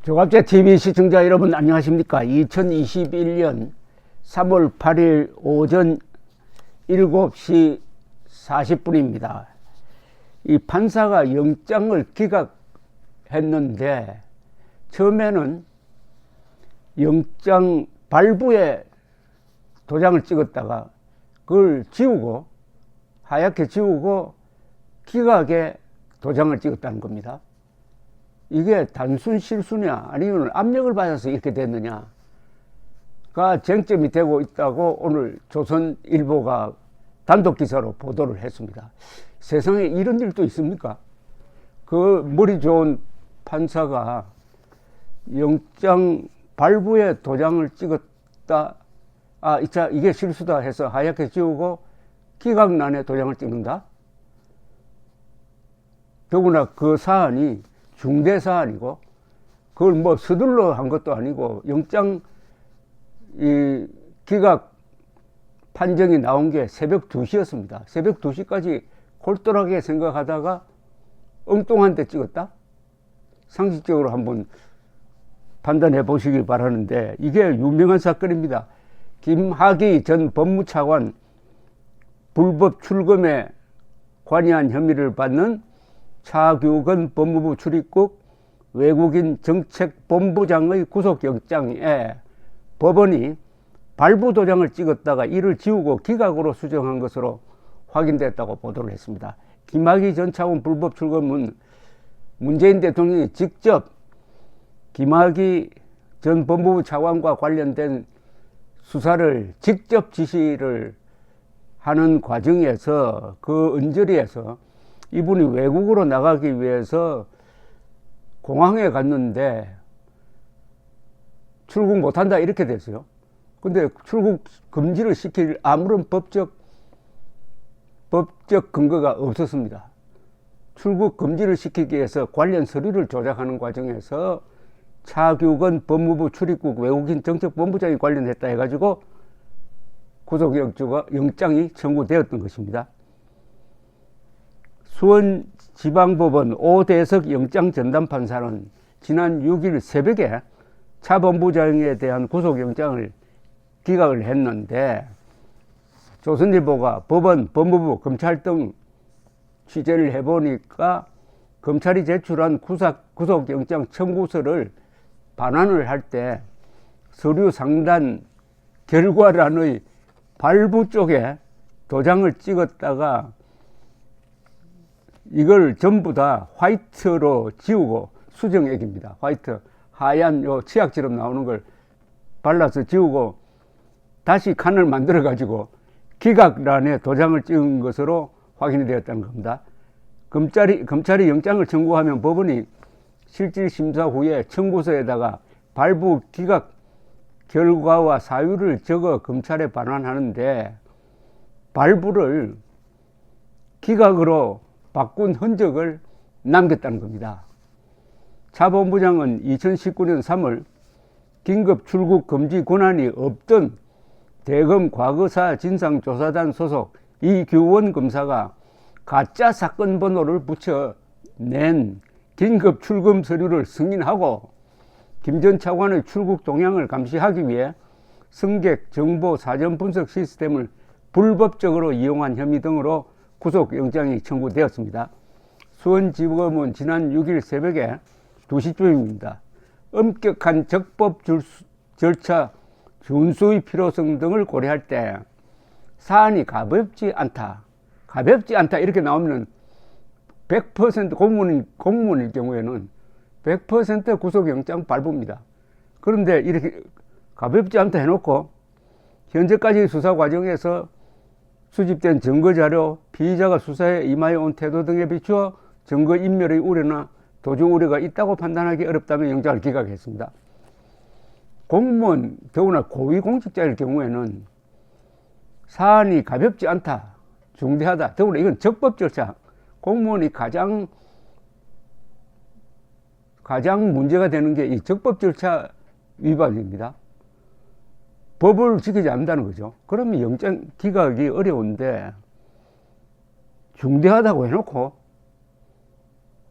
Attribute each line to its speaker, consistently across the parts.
Speaker 1: 조갑제 TV 시청자 여러분 안녕하십니까? 2021년 3월 8일 오전 7시 40분입니다. 이 판사가 영장을 기각했는데 처음에는 영장 발부에 도장을 찍었다가 그걸 지우고 하얗게 지우고 기각에 도장을 찍었다는 겁니다. 이게 단순 실수냐 아니면 압력을 받아서 이렇게 됐느냐가 쟁점이 되고 있다고 오늘 조선일보가 단독 기사로 보도를 했습니다. 세상에 이런 일도 있습니까? 그 머리 좋은 판사가 영장 발부에 도장을 찍었다, 이게 실수다 해서 하얗게 지우고 기각란에 도장을 찍는다? 더구나 그 사안이 중대 사안이고 그걸 뭐 서둘러 한 것도 아니고 영장 기각 판정이 나온 게 새벽 2시였습니다. 새벽 2시까지 골똘하게 생각하다가 엉뚱한 데 찍었다? 상식적으로 한번 판단해 보시기 바라는데 이게 유명한 사건입니다. 김학의 전 법무차관 불법 출금에 관여한 혐의를 받는 차규근 법무부 출입국 외국인 정책본부장의 구속영장에 법원이 발부 도장을 찍었다가 이를 지우고 기각으로 수정한 것으로 확인됐다고 보도를 했습니다. 김학의 전 차관 불법 출금은 문재인 대통령이 직접 김학의 전 법무부 차관과 관련된 수사를 직접 지시를 하는 과정에서 그 언저리에서 이분이 외국으로 나가기 위해서 공항에 갔는데 출국 못한다 이렇게 됐어요. 근데 출국 금지를 시킬 아무런 법적 근거가 없었습니다. 출국 금지를 시키기 위해서 관련 서류를 조작하는 과정에서 차규근 법무부 출입국 외국인 정책본부장이 관련했다 해가지고 구속영장이 청구되었던 것입니다. 수원지방법원 오대석 영장전담판사는 지난 6일 새벽에 차 본부장에 대한 구속영장을 기각을 했는데 조선일보가 법원, 법무부, 검찰 등 취재를 해보니까 검찰이 제출한 구속영장 청구서를 반환을 할 때 서류 상단 결과란의 발부 쪽에 도장을 찍었다가 이걸 전부 다 화이트로 지우고 수정액입니다. 화이트, 하얀 요 치약처럼 나오는 걸 발라서 지우고 다시 칸을 만들어 가지고 기각란에 도장을 찍은 것으로 확인이 되었다는 겁니다. 검찰이 영장을 청구하면 법원이 실질 심사 후에 청구서에다가 발부 기각 결과와 사유를 적어 검찰에 반환하는데 발부를 기각으로 바꾼 흔적을 남겼다는 겁니다. 차 본부장은 2019년 3월 긴급 출국 금지 권한이 없던 대검 과거사 진상조사단 소속 이규원 검사가 가짜 사건 번호를 붙여 낸 긴급 출금 서류를 승인하고 김 전 차관의 출국 동향을 감시하기 위해 승객 정보 사전 분석 시스템을 불법적으로 이용한 혐의 등으로 구속영장이 청구되었습니다. 수원지법은 지난 6일 새벽에 2시쯤입니다. 엄격한 적법 절차 준수의 필요성 등을 고려할 때 사안이 가볍지 않다 이렇게 나오면 100% 공무원일 경우에는 100% 구속영장 발부입니다. 그런데 이렇게 가볍지 않다 해놓고 현재까지 수사 과정에서 수집된 증거자료, 피의자가 수사에 임하여 온 태도 등에 비추어 증거인멸의 우려나 도주 우려가 있다고 판단하기 어렵다면 영장을 기각했습니다. 공무원, 더구나 고위공직자일 경우에는 사안이 가볍지 않다, 중대하다, 더구나 이건 적법 절차, 공무원이 가장 문제가 되는 게 이 적법 절차 위반입니다. 법을 지키지 않는다는 거죠. 그러면 영장 기각이 어려운데 중대하다고 해놓고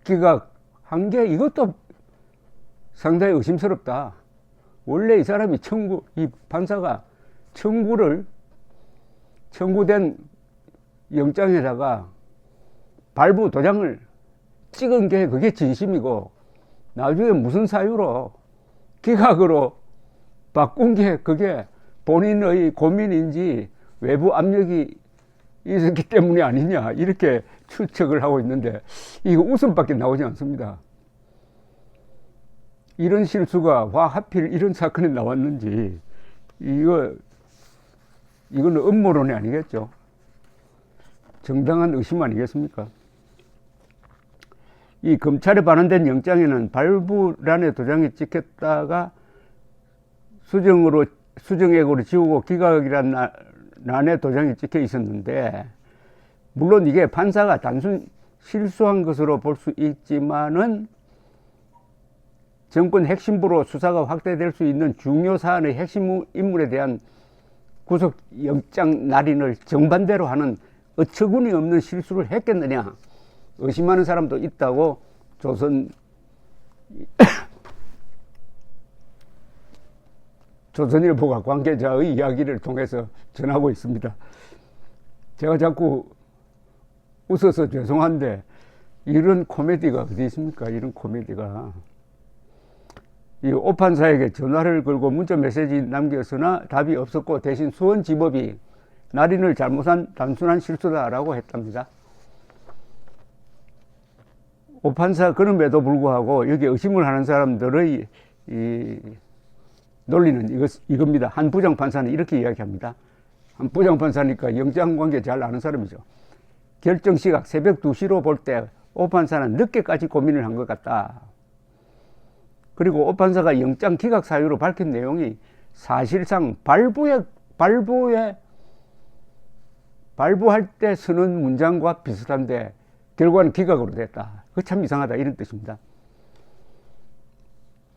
Speaker 1: 기각한 게 이것도 상당히 의심스럽다. 원래 이 사람이 이 판사가 청구된 영장에다가 발부 도장을 찍은 게 그게 진심이고, 나중에 무슨 사유로 기각으로 바꾼 게 그게 본인의 고민인지 외부 압력이 있었기 때문이 아니냐, 이렇게 추측을 하고 있는데, 이거 웃음밖에 나오지 않습니다. 이런 실수가 하필 이런 사건에 나왔는지, 이거는 음모론이 아니겠죠. 정당한 의심 아니겠습니까? 이 검찰에 반환된 영장에는 발부란에 도장이 찍혔다가 수정액으로 지우고 기각이란 란에 도장이 찍혀 있었는데, 물론 이게 판사가 단순 실수한 것으로 볼 수 있지만은 정권 핵심부로 수사가 확대될 수 있는 중요 사안의 핵심 인물에 대한 구속영장 날인을 정반대로 하는 어처구니 없는 실수를 했겠느냐 의심하는 사람도 있다고 조선일보가 관계자의 이야기를 통해서 전하고 있습니다. 제가 자꾸 웃어서 죄송한데, 이런 코미디가 어디 있습니까? 이런 코미디가. 이 오 판사에게 전화를 걸고 문자 메시지 남겼으나 답이 없었고, 대신 수원지법이 날인을 잘못한 단순한 실수다라고 했답니다. 오 판사 그럼에도 불구하고 여기 의심을 하는 사람들의 이 논리는 이겁니다. 한 부장판사는 이렇게 이야기합니다. 한 부장판사니까 영장관계 잘 아는 사람이죠. 결정시각 새벽 2시로 볼 때 오 판사는 늦게까지 고민을 한 것 같다. 그리고 오 판사가 영장 기각 사유로 밝힌 내용이 사실상 발부할 때 쓰는 문장과 비슷한데 결과는 기각으로 됐다. 그 참 이상하다, 이런 뜻입니다.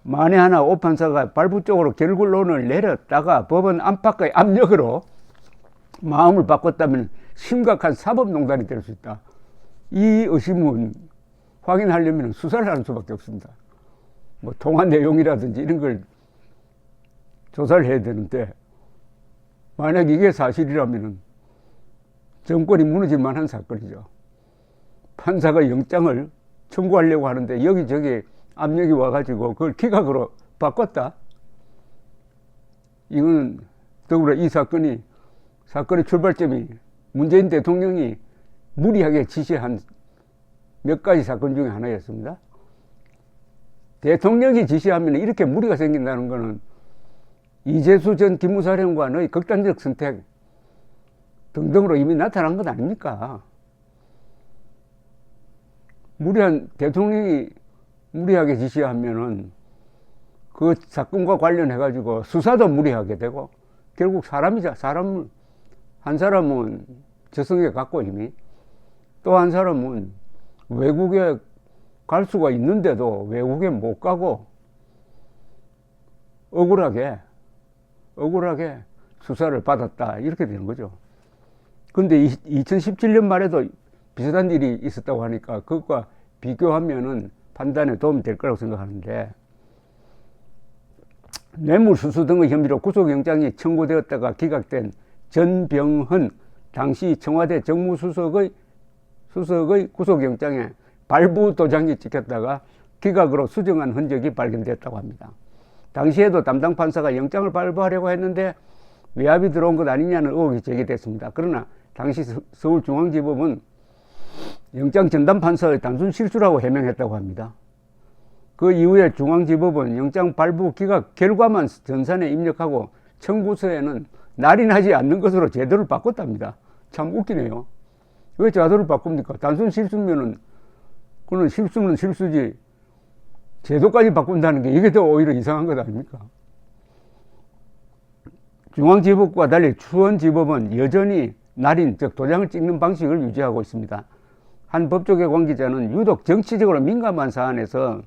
Speaker 1: 만에 하나 오 판사가 발부 쪽으로 결론을 내렸다가 법원 안팎의 압력으로 마음을 바꿨다면 심각한 사법농단이 될 수 있다. 이 의심은 확인하려면 수사를 하는 수밖에 없습니다. 뭐 통화 내용이라든지 이런 걸 조사를 해야 되는데, 만약 이게 사실이라면 정권이 무너질 만한 사건이죠. 판사가 영장을 청구하려고 하는데 여기저기 압력이 와가지고 그걸 기각으로 바꿨다. 이건 더불어 이 사건의 출발점이 문재인 대통령이 무리하게 지시한 몇 가지 사건 중에 하나였습니다. 대통령이 지시하면 이렇게 무리가 생긴다는 것은 이재수 전 기무사령관의 극단적 선택 등등으로 이미 나타난 것 아닙니까? 대통령이 무리하게 지시하면은 그 사건과 관련해가지고 수사도 무리하게 되고, 결국 한 사람은 저승에 갔고 이미, 또 한 사람은 외국에 갈 수가 있는데도 외국에 못 가고 억울하게 수사를 받았다, 이렇게 되는 거죠. 근데 2017년 말에도 비슷한 일이 있었다고 하니까 그것과 비교하면은 판단에 도움이 될 거라고 생각하는데, 뇌물수수 등의 혐의로 구속영장이 청구되었다가 기각된 전병헌 당시 청와대 정무수석의 구속영장에 발부 도장이 찍혔다가 기각으로 수정한 흔적이 발견됐다고 합니다. 당시에도 담당 판사가 영장을 발부하려고 했는데 외압이 들어온 것 아니냐는 의혹이 제기됐습니다. 그러나 당시 서울중앙지법은 영장 전담 판사의 단순 실수라고 해명했다고 합니다. 그 이후에 중앙지법은 영장 발부 기각 결과만 전산에 입력하고 청구서에는 날인하지 않는 것으로 제도를 바꿨답니다. 참 웃기네요. 왜 제도를 바꿉니까? 단순 실수면은 그는 실수는 실수지, 제도까지 바꾼다는 게 이게 더 오히려 이상한 것 아닙니까? 중앙지법과 달리 수원지법은 여전히 날인, 즉 도장을 찍는 방식을 유지하고 있습니다. 한 법조계 관계자는 유독 정치적으로 민감한 사안에서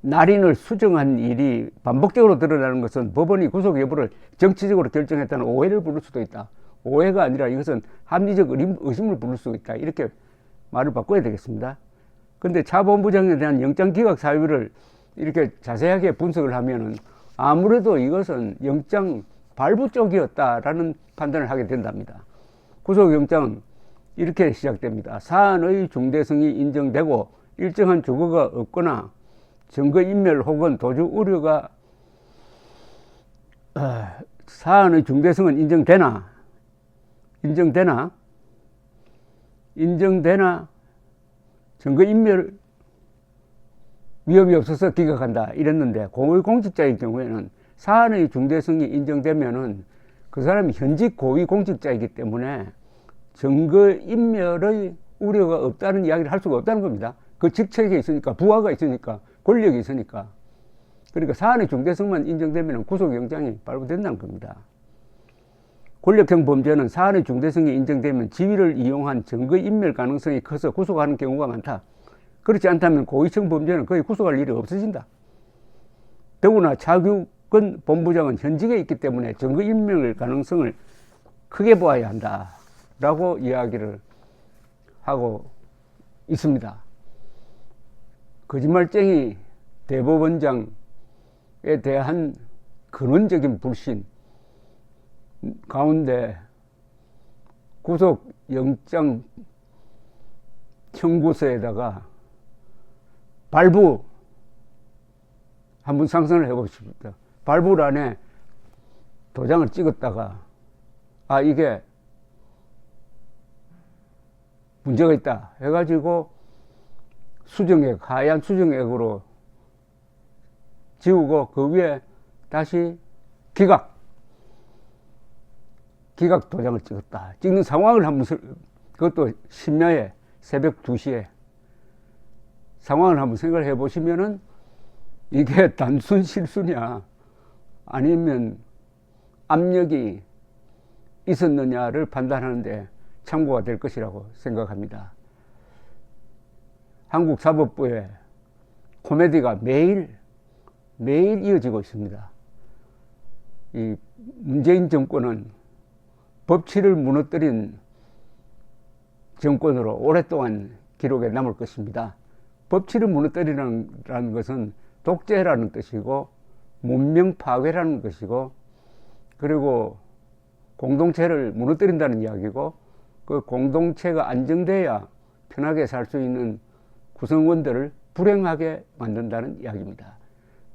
Speaker 1: 날인을 수정한 일이 반복적으로 드러나는 것은 법원이 구속 여부를 정치적으로 결정했다는 오해를 부를 수도 있다. 오해가 아니라 이것은 합리적 의심을 부를 수 있다. 이렇게 말을 바꿔야 되겠습니다. 근데 차 본부장에 대한 영장 기각 사유를 이렇게 자세하게 분석을 하면은 아무래도 이것은 영장 발부 쪽이었다라는 판단을 하게 된답니다. 구속영장은 이렇게 시작됩니다. 사안의 중대성이 인정되고 일정한 주거가 없거나 증거인멸 혹은 도주 우려가 사안의 중대성은 인정되나 증거인멸 위험이 없어서 기각한다 이랬는데, 고위공직자의 경우에는 사안의 중대성이 인정되면은 그 사람이 현직 고위공직자이기 때문에 증거인멸의 우려가 없다는 이야기를 할 수가 없다는 겁니다. 그 직책에 있으니까, 부하가 있으니까, 권력이 있으니까. 그러니까 사안의 중대성만 인정되면 구속영장이 발부된다는 겁니다. 권력형 범죄는 사안의 중대성이 인정되면 지위를 이용한 증거인멸 가능성이 커서 구속하는 경우가 많다. 그렇지 않다면 고위층 범죄는 거의 구속할 일이 없어진다. 더구나 차규근 본부장은 현직에 있기 때문에 증거인멸 가능성을 크게 보아야 한다 라고 이야기를 하고 있습니다. 거짓말쟁이 대법원장에 대한 근원적인 불신 가운데 구속영장 청구서에다가 발부 한번 상상을 해보십시오. 발부란에 도장을 찍었다가 이게 문제가 있다 해가지고 수정액, 하얀 수정액으로 지우고 그 위에 다시 기각 도장을 찍었다. 찍는 상황을 한번, 그것도 심야에 새벽 2시에 상황을 한번 생각을 해 보시면은 이게 단순 실수냐 아니면 압력이 있었느냐를 판단하는데 참고가 될 것이라고 생각합니다. 한국 사법부의 코미디가 매일 이어지고 있습니다. 이 문재인 정권은 법치를 무너뜨린 정권으로 오랫동안 기록에 남을 것입니다. 법치를 무너뜨리라는 것은 독재라는 뜻이고 문명 파괴라는 것이고, 그리고 공동체를 무너뜨린다는 이야기고, 그 공동체가 안정돼야 편하게 살 수 있는 구성원들을 불행하게 만든다는 이야기입니다.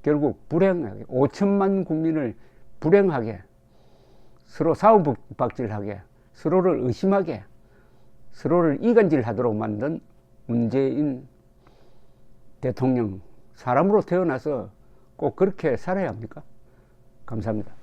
Speaker 1: 결국 불행하게 5천만 국민을 불행하게, 서로 싸움박질하게, 서로를 의심하게, 서로를 이간질하도록 만든 문재인 대통령, 사람으로 태어나서 꼭 그렇게 살아야 합니까? 감사합니다.